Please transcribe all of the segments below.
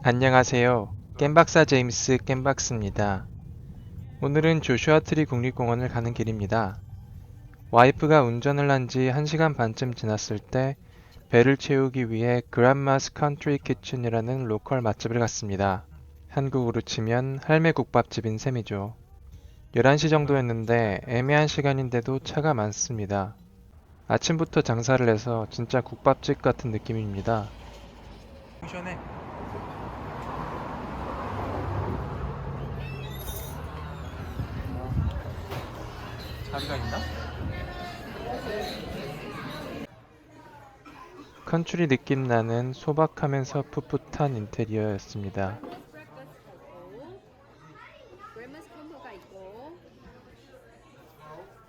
안녕하세요. 겜박사 제임스 겜박스입니다. 오늘은 조슈아 트리 국립공원을 가는 길입니다. 와이프가 운전을 한 지 1시간 반쯤 지났을 때 배를 채우기 위해 그란마스 컨트리 키친이라는 로컬 맛집을 갔습니다. 한국으로 치면 할매 국밥집인 셈이죠. 11시 정도였는데 애매한 시간인데도 차가 많습니다. 아침부터 장사를 해서 진짜 국밥집 같은 느낌입니다. 시원해. 자리가 있나? 컨츄리 느낌 나는 소박하면서 풋풋한 인테리어였습니다.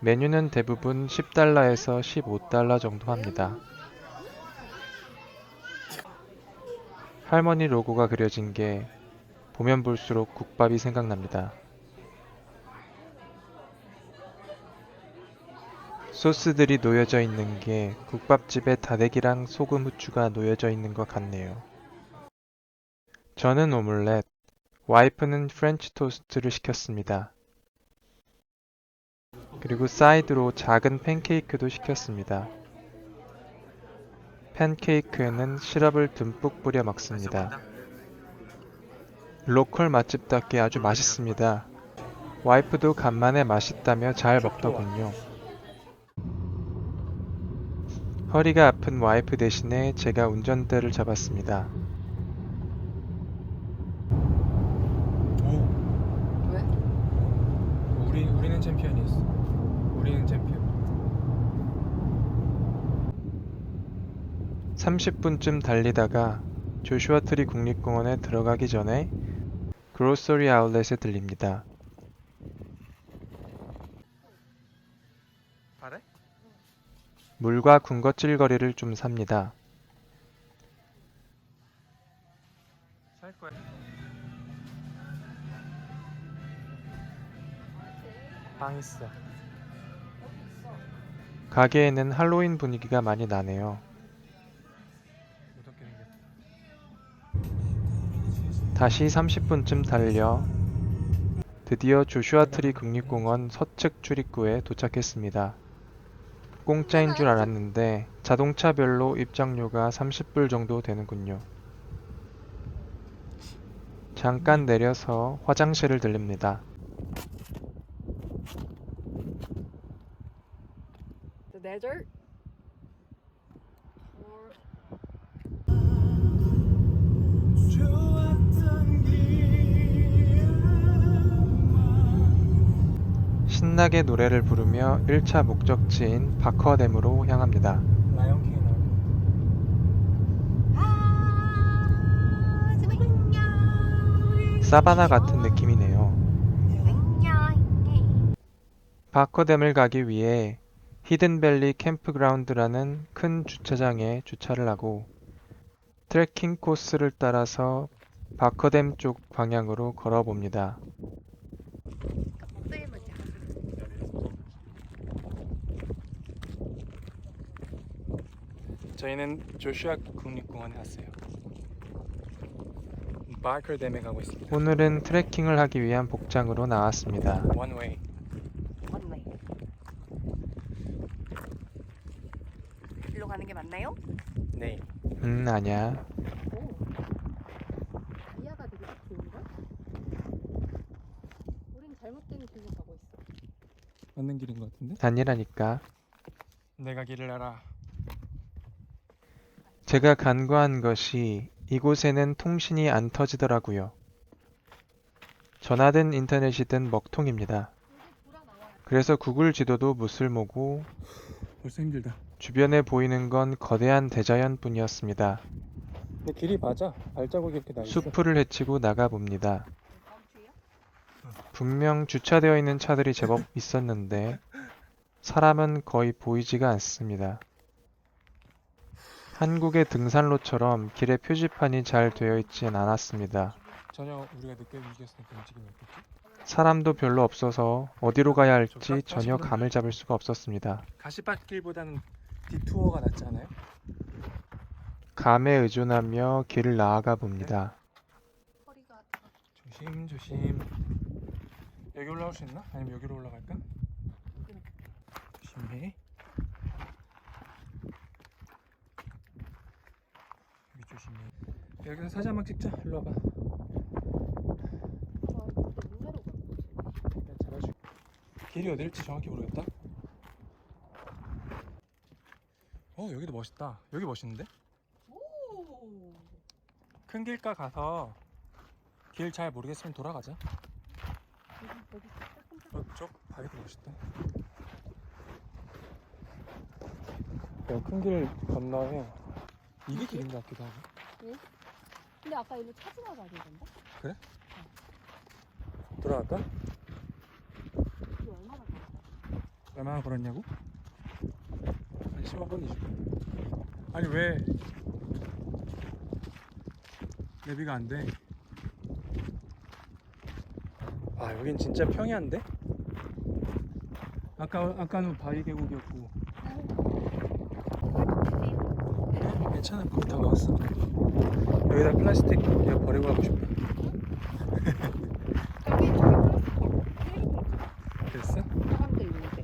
메뉴는 대부분 10달러에서 15달러 정도 합니다. 할머니 로고가 그려진 게 보면 볼수록 국밥이 생각납니다. 소스들이 놓여져 있는 게 국밥집에 다대기랑 소금 후추가 놓여져 있는 것 같네요. 저는 오믈렛, 와이프는 프렌치 토스트를 시켰습니다. 그리고 사이드로 작은 팬케이크도 시켰습니다. 팬케이크에는 시럽을 듬뿍 뿌려 먹습니다. 로컬 맛집답게 아주 맛있습니다. 와이프도 간만에 맛있다며 잘 먹더군요. 허리가 아픈 와이프 대신에 제가 운전대를 잡았습니다. 왜? 우리는 챔피언이었어. 우리는 챔피언. 30분쯤 달리다가 조슈아 트리 국립공원에 들어가기 전에 그로서리 아울렛에 들립니다. 물과 군것질거리를 좀 삽니다. 살 거야. 빵 있어. 가게에는 할로윈 분위기가 많이 나네요. 다시 30분쯤 달려 드디어 조슈아 트리 국립공원 서측 출입구에 도착했습니다. 공짜인 줄 알았는데 자동차별로 입장료가 30불 정도 되는군요. 잠깐 내려서 화장실을 들립니다. The desert? 신나게 노래를 부르며 1차 목적지인 바커댐으로 향합니다. 사바나 같은 느낌이네요. 바커댐을 가기 위해 히든밸리 캠프그라운드라는 큰 주차장에 주차를 하고 트레킹 코스를 따라서 바커댐 쪽 방향으로 걸어봅니다. 저희는 조슈아 국립공원에 왔어요. 바커댐에 가고 있습니다. 오늘은 트레킹을 하기 위한 복장으로 나왔습니다. 원웨이. 일로 가는 게 맞나요? 네. 아니야. 오. 이하가 되게 좋은가? 우린 잘못된 길로 가고 있어. 맞는 길인 것 같은데? 아니라니까. 내가 길을 알아. 제가 간과한 것이 이곳에는 통신이 안 터지더라고요. 전화든 인터넷이든 먹통입니다. 그래서 구글 지도도 무쓸모고 벌써 힘들다. 주변에 보이는 건 거대한 대자연뿐이었습니다. 근데 길이 맞아. 발자국이 이렇게 나 있어. 수풀을 헤치고 나가봅니다. 분명 주차되어 있는 차들이 제법 있었는데 사람은 거의 보이지가 않습니다. 한국의 등산로처럼 길에 표지판이 잘 되어 있진 않았습니다. 전혀 우리가 늦게 움직였으니까 움직임이 없겠지? 사람도 별로 없어서 어디로 가야 할지 전혀 감을 잡을 수가 없었습니다. 가시밭길보다는 디투어가 낫지 않아요? 감에 의존하며 길을 나아가 봅니다. 조심 조심. 여기 올라올 수 있나? 아니면 여기로 올라갈까? 조심해. 여기 조심해. 여기서 사진 한번 찍자. 일로 와봐. 일단 잡아줄게. 길이 어딜지 정확히 모르겠다. 여기도 멋있다. 여기 멋있는데? 오. 큰 길가 가서 길 잘 모르겠으면 돌아가자. 여기 저 바위도 멋있다. 큰 길 건너에 이게 길인 것 같기도 하고. 근데 아까 일로 차 지나가던데? 돌아갈까? 이게 얼마나 걸려? 얼마나 걸었냐고? 한 15분, 20분. 아니 왜 내비가 안 돼? 아 여긴 진짜 평야인데? 아까는 바위 계곡이었고. 괜찮아, 거기 다 먹었어. 여기다 플라스틱 그냥 버리고 가고 싶어. 저기 플라스틱 됐어? 사람들 있는데.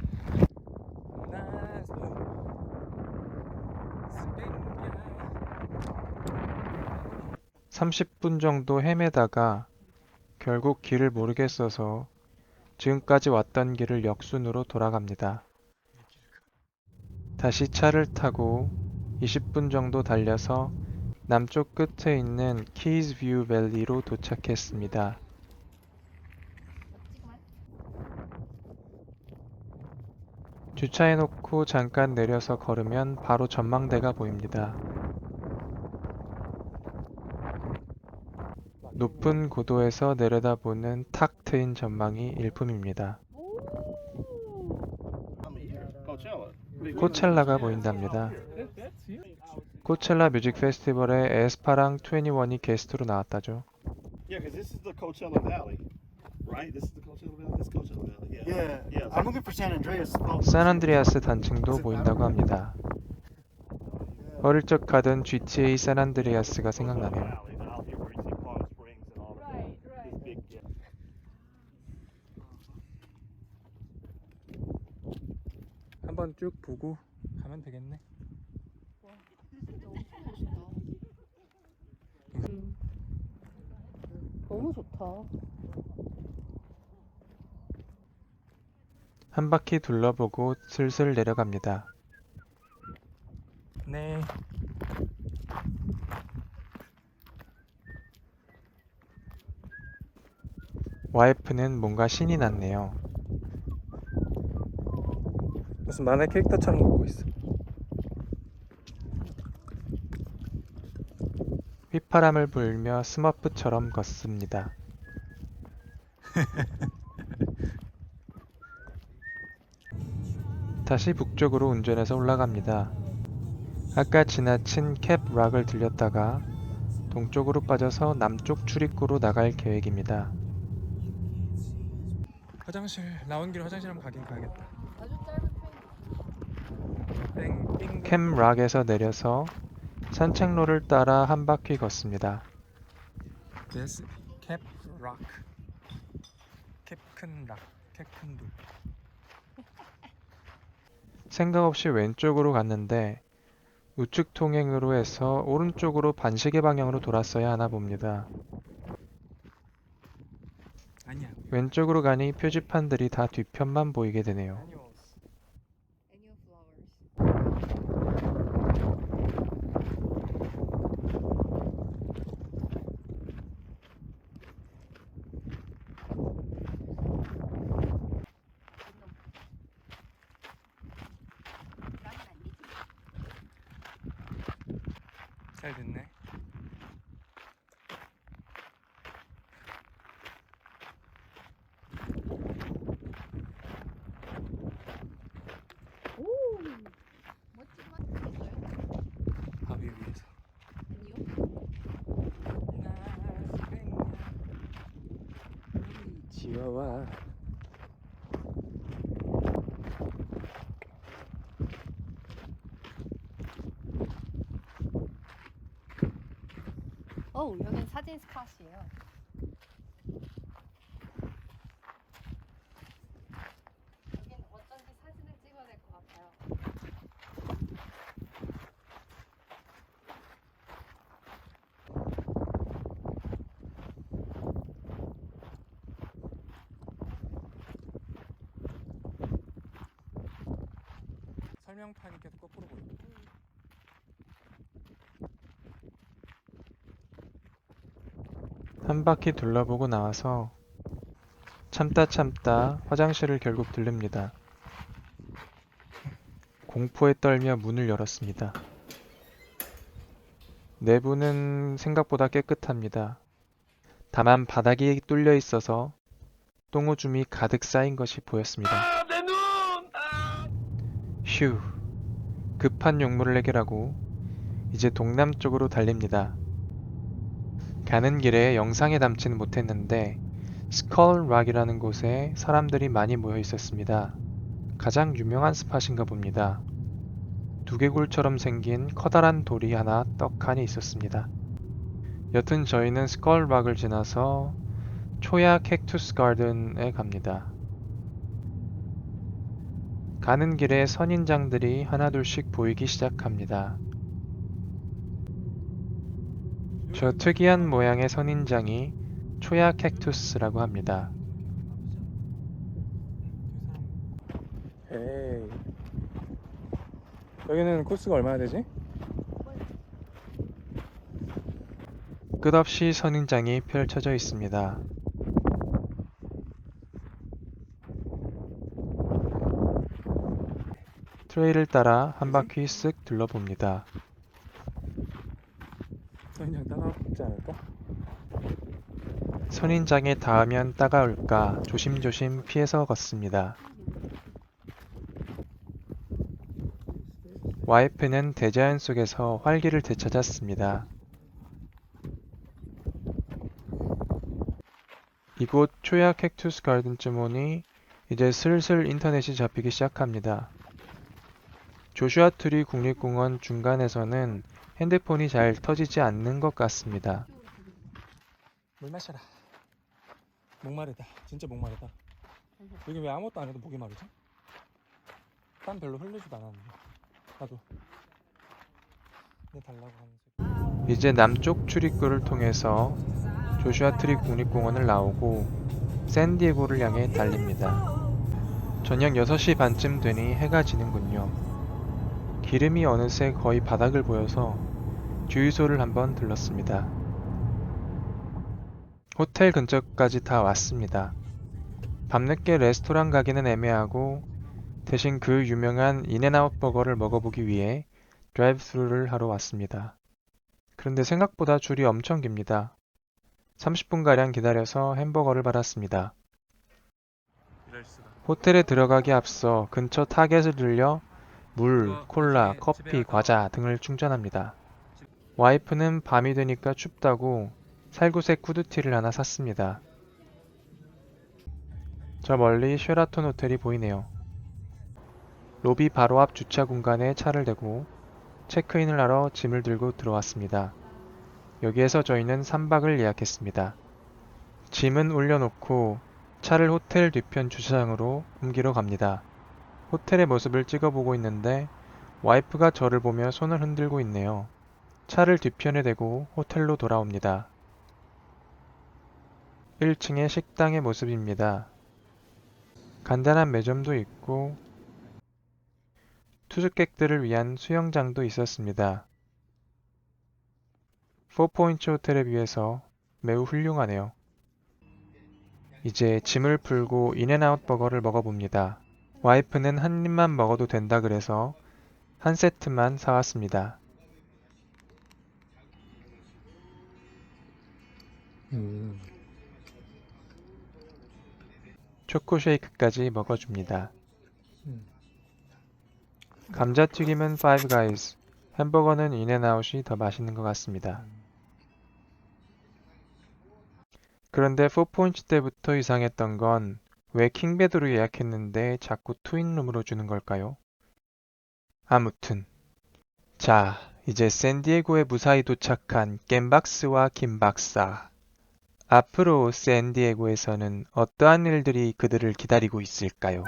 30분 정도 헤매다가 결국 길을 모르겠어서 지금까지 왔던 길을 역순으로 돌아갑니다. 다시 차를 타고 20분 정도 달려서 남쪽 끝에 있는 키즈뷰 밸리로 도착했습니다. 주차해놓고 잠깐 내려서 걸으면 바로 전망대가 보입니다. 높은 고도에서 내려다보는 탁 트인 전망이 일품입니다. 코첼라가 보인답니다. 코첼라 뮤직 페스티벌에 에스파랑 21이 게스트로 나왔다죠. Yeah, because this is the Coachella Valley, right? This is the Coachella Valley. This is Coachella Valley. Yeah. Yeah, I'm looking for San Andreas. 샌안드레아스 단층도 보인다고 합니다. 어릴 적 가던 GTA 샌안드레아스가 생각나네요. Valley, out here where you see Palm Springs and all of that. This big, yeah. 한번 쭉 보고 가면 되겠네. 너무 좋다. 한 바퀴 둘러보고 슬슬 내려갑니다. 네. 와이프는 뭔가 신이 났네요. 무슨 만화 캐릭터처럼 걷고 있어. 휘파람을 불며 스머프처럼 걷습니다. 다시 북쪽으로 운전해서 올라갑니다. 아까 지나친 캡락을 들렸다가 동쪽으로 빠져서 남쪽 출입구로 나갈 계획입니다. 화장실 나온 길에 화장실 한번 가긴 가야겠다. 아주 짧은 땡. 캠락에서 내려서 산책로를 따라 한 바퀴 걷습니다. This 캡 락. 캡큰 락. 캡큰 돌. 생각 없이 왼쪽으로 갔는데 우측 통행으로 해서 오른쪽으로 반시계 방향으로 돌았어야 하나 봅니다. 아니야. 왼쪽으로 가니 표지판들이 다 뒤편만 보이게 되네요. Annual flowers. 잘 됐네. 오. 멋진 맛 있어요? 바위 위에서. 아니요. 지와와. 여긴 사진 스팟이에요. 설명판이 계속 거꾸로 보여. 한 바퀴 둘러보고 나와서 참다 화장실을 결국 들릅니다. 공포에 떨며 문을 열었습니다. 내부는 생각보다 깨끗합니다. 다만 바닥이 뚫려 있어서 똥오줌이 가득 쌓인 것이 보였습니다. 휴, 급한 용무를 해결하고 이제 동남쪽으로 달립니다. 가는 길에 영상에 담지는 못했는데 스컬락이라는 곳에 사람들이 많이 모여 있었습니다. 가장 유명한 스팟인가 봅니다. 두개골처럼 생긴 커다란 돌이 하나 떡하니 있었습니다. 여튼 저희는 스컬락을 지나서 초야 캡투스 가든에 갑니다. 가는 길에 선인장들이 하나둘씩 보이기 시작합니다. 저 특이한 모양의 선인장이 초야 캡투스라고 합니다. 에이. 여기는 코스가 얼마나 되지? 끝없이 선인장이 펼쳐져 있습니다. 트레일을 따라 한 바퀴 쓱 둘러봅니다. 선인장 따가웠지 않을까? 선인장에 닿으면 따가울까 조심조심 피해서 걷습니다. 와이프는 대자연 속에서 활기를 되찾았습니다. 이곳 초야 캡투스 가든쯤 오니 이제 슬슬 인터넷이 잡히기 시작합니다. 조슈아 트리 국립공원 중간에서는 핸드폰이 잘 터지지 않는 것 같습니다. 물 마셔라. 목마르다. 진짜 목마르다. 여기 왜 아무것도 안 해도 목이 마르지? 땀 별로 흘리지도 않았는데. 나도. 내 달라고 하면서. 이제 남쪽 출입구를 통해서 조슈아 트리 국립공원을 나오고 샌디에고를 향해 달립니다. 저녁 6시 반쯤 되니 해가 지는군요. 기름이 어느새 거의 바닥을 보여서 주유소를 한번 들렀습니다. 호텔 근처까지 다 왔습니다. 밤늦게 레스토랑 가기는 애매하고 대신 그 유명한 인앤아웃 버거를 먹어보기 위해 드라이브 스루를 하러 왔습니다. 그런데 생각보다 줄이 엄청 깁니다. 30분가량 기다려서 햄버거를 받았습니다. 호텔에 들어가기 앞서 근처 타겟을 들려 물, 콜라, 커피, 과자 등을 충전합니다. 와이프는 밤이 되니까 춥다고 살구색 후드티를 하나 샀습니다. 저 멀리 쉐라톤 호텔이 보이네요. 로비 바로 앞 주차 공간에 차를 대고 체크인을 하러 짐을 들고 들어왔습니다. 여기에서 저희는 3박을 예약했습니다. 짐은 올려놓고 차를 호텔 뒤편 주차장으로 옮기러 갑니다. 호텔의 모습을 찍어보고 있는데 와이프가 저를 보며 손을 흔들고 있네요. 차를 뒤편에 대고 호텔로 돌아옵니다. 1층의 식당의 모습입니다. 간단한 매점도 있고 투숙객들을 위한 수영장도 있었습니다. 4포인트 호텔에 비해서 매우 훌륭하네요. 이제 짐을 풀고 인앤아웃 버거를 먹어봅니다. 와이프는 한 입만 먹어도 된다 그래서 한 세트만 사왔습니다. 초코 쉐이크까지 먹어줍니다. 감자튀김은 파이브 가이즈, 햄버거는 인앤아웃이 더 맛있는 것 같습니다. 그런데 4포인트 때부터 이상했던 건 왜 킹베드로 예약했는데 자꾸 트윈룸으로 주는 걸까요? 아무튼 자, 이제 샌디에고에 무사히 도착한 겜박스와 김박사. 앞으로 샌디에고에서는 어떠한 일들이 그들을 기다리고 있을까요?